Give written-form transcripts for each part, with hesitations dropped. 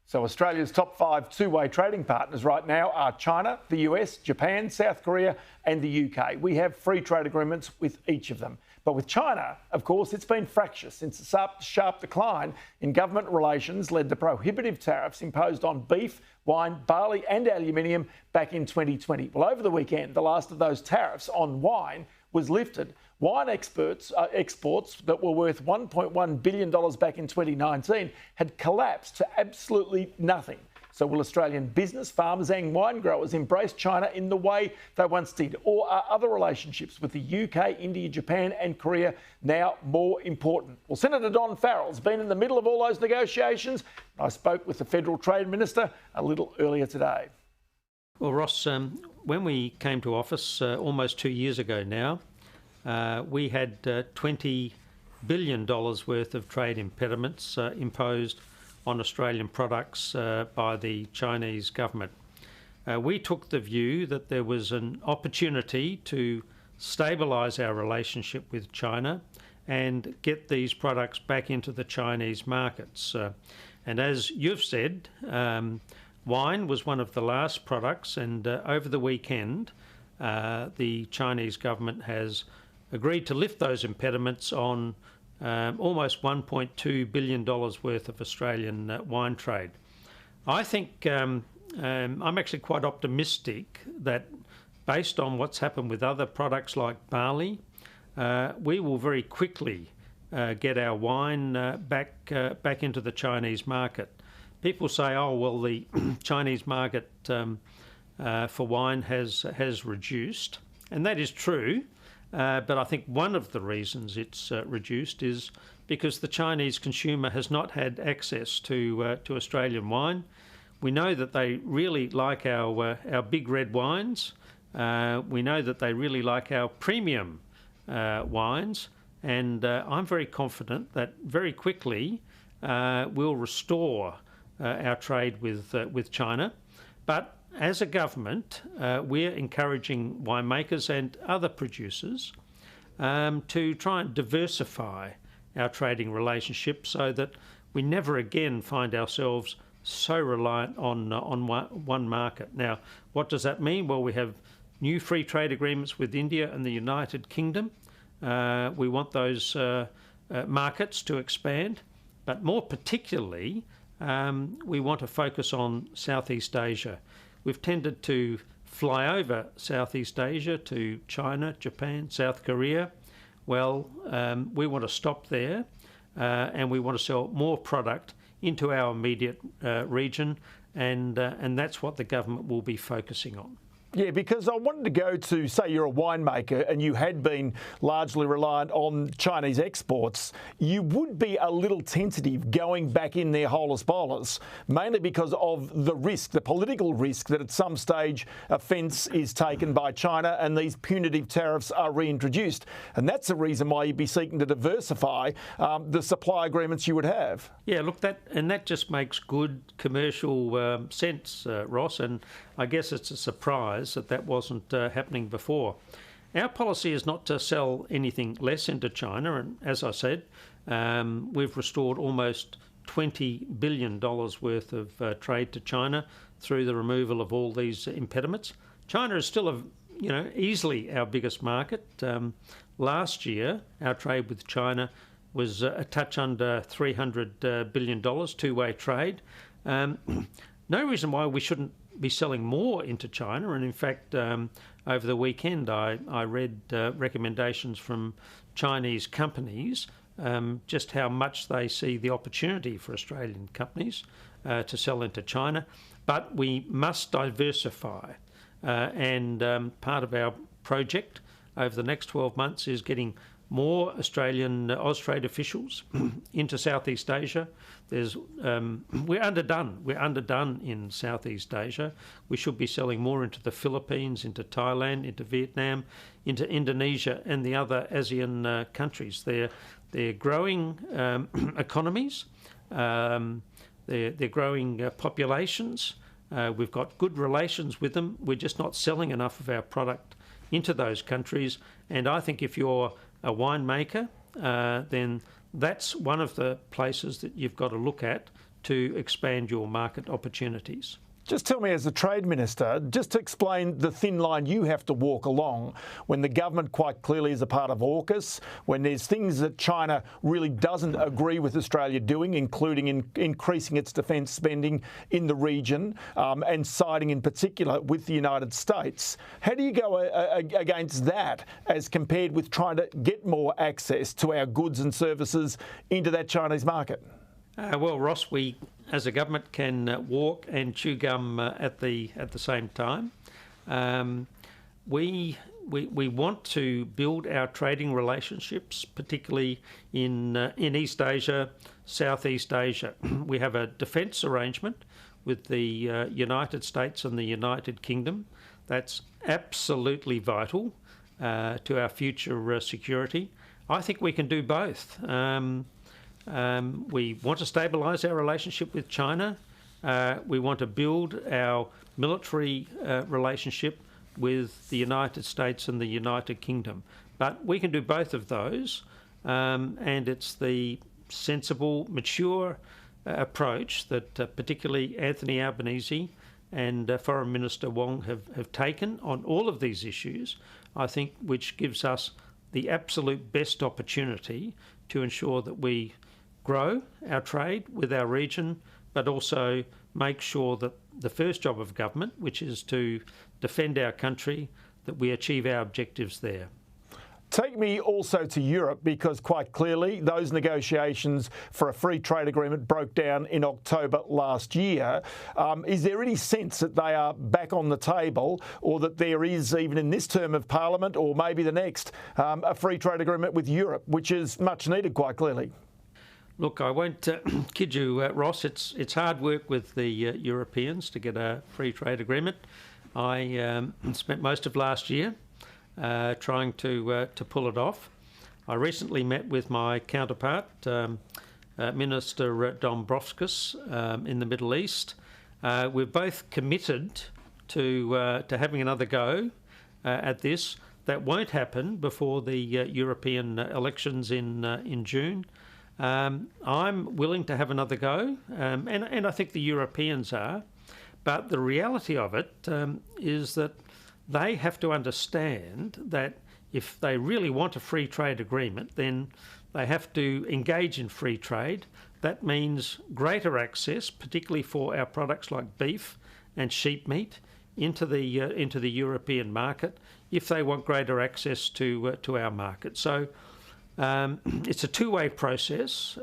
So Australia's top 5 two-way trading partners right now are China, the US, Japan, South Korea and the UK. We have free trade agreements with each of them. But with China, of course, it's been fractious since the sharp decline in government relations led to prohibitive tariffs imposed on beef, wine, barley and aluminium back in 2020. Well, over the weekend, the last of those tariffs on wine was lifted. Wine exports that were worth $1.1 billion back in 2019 had collapsed to absolutely nothing. So will Australian business, farmers and wine growers embrace China in the way they once did? Or are other relationships with the UK, India, Japan and Korea now more important? Well, Senator Don Farrell's been in the middle of all those negotiations. I spoke with the Federal Trade Minister a little earlier today. Well, Ross, when we came to office almost 2 years ago now, we had $20 billion worth of trade impediments imposed on Australian products by the Chinese government. We took the view that there was an opportunity to stabilise our relationship with China and get these products back into the Chinese markets. And as you've said, wine was one of the last products, and over the weekend, the Chinese government has agreed to lift those impediments on almost $1.2 billion worth of Australian wine trade. I think I'm actually quite optimistic that based on what's happened with other products like barley, we will very quickly get our wine back into the Chinese market. People say, oh, well, the Chinese market for wine has reduced, and that is true. But I think one of the reasons it's reduced is because the Chinese consumer has not had access to Australian wine. We know that they really like our big red wines. We know that they really like our premium wines, and I'm very confident that very quickly we'll restore our trade with China. But as a government, we're encouraging winemakers and other producers to try and diversify our trading relationship so that we never again find ourselves so reliant on one market. Now, what does that mean? Well, we have new free trade agreements with India and the United Kingdom. We want those markets to expand, but more particularly, we want to focus on Southeast Asia. We've tended to fly over Southeast Asia to China, Japan, South Korea. Well, we want to stop there and we want to sell more product into our immediate region, and that's what the government will be focusing on. Yeah, because I wanted to go to, say you're a winemaker and you had been largely reliant on Chinese exports, you would be a little tentative going back in there whole as bowlers, mainly because of the risk, the political risk that at some stage offence is taken by China and these punitive tariffs are reintroduced. And that's the reason why you'd be seeking to diversify the supply agreements you would have. Yeah, look, that just makes good commercial sense, Ross, and I guess it's a surprise that wasn't happening before. Our policy is not to sell anything less into China, and as I said, we've restored almost $20 billion worth of trade to China through the removal of all these impediments. China is still easily our biggest market. Last year, our trade with China was a touch under $300 billion, two-way trade. No reason why we shouldn't be selling more into China, and in fact over the weekend I read recommendations from Chinese companies just how much they see the opportunity for Australian companies to sell into China. But we must diversify, and part of our project over the next 12 months is getting more Australian Austrade officials into Southeast Asia. We're underdone in Southeast Asia. We should be selling more into the Philippines, into Thailand, into Vietnam, into Indonesia and the other ASEAN countries. They're growing economies, they're growing populations. We've got good relations with them. We're just not selling enough of our product into those countries. And I think if you're a winemaker, then that's one of the places that you've got to look at to expand your market opportunities. Just tell me, as the Trade Minister, just to explain the thin line you have to walk along when the government quite clearly is a part of AUKUS, when there's things that China really doesn't agree with Australia doing, including increasing its defence spending in the region and siding in particular with the United States. How do you go against that as compared with trying to get more access to our goods and services into that Chinese market? Well, Ross, we as a government can walk and chew gum at the same time. We want to build our trading relationships, particularly in East Asia, Southeast Asia. We have a defence arrangement with the United States and the United Kingdom. That's absolutely vital to our future security. I think we can do both. We want to stabilise our relationship with China. We want to build our military relationship with the United States and the United Kingdom. But we can do both of those, and it's the sensible, mature approach that particularly Anthony Albanese and Foreign Minister Wong have taken on all of these issues, I think, which gives us the absolute best opportunity to ensure that we grow our trade with our region, but also make sure that the first job of government, which is to defend our country, that we achieve our objectives there. Take me also to Europe, because quite clearly those negotiations for a free trade agreement broke down in October last year. Is there any sense that they are back on the table, or that there is, even in this term of Parliament or maybe the next, a free trade agreement with Europe, which is much needed quite clearly? Look, I won't kid you, Ross. It's hard work with the Europeans to get a free trade agreement. I spent most of last year trying to pull it off. I recently met with my counterpart, Minister Dombrovskis, in the Middle East. We're both committed to having another go at this. That won't happen before the European elections in June. I'm willing to have another go, and I think the Europeans are. But the reality of it is that they have to understand that if they really want a free trade agreement, then they have to engage in free trade. That means greater access, particularly for our products like beef and sheep meat, into the European market, if they want greater access to our market. So it's a two-way process.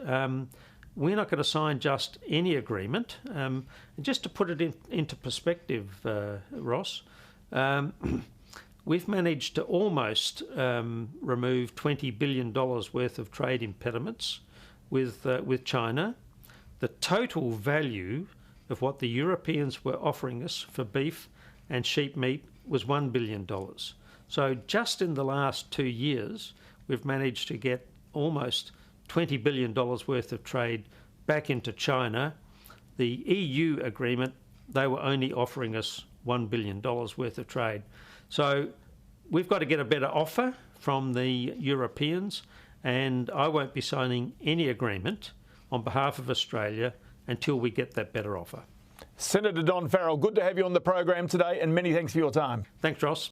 We're not going to sign just any agreement. And just to put it into perspective, Ross, we've managed to almost remove $20 billion worth of trade impediments with China. The total value of what the Europeans were offering us for beef and sheep meat was $1 billion. So just in the last 2 years, we've managed to get almost $20 billion worth of trade back into China. The EU agreement, they were only offering us $1 billion worth of trade. So we've got to get a better offer from the Europeans, and I won't be signing any agreement on behalf of Australia until we get that better offer. Senator Don Farrell, good to have you on the program today, and many thanks for your time. Thanks, Ross.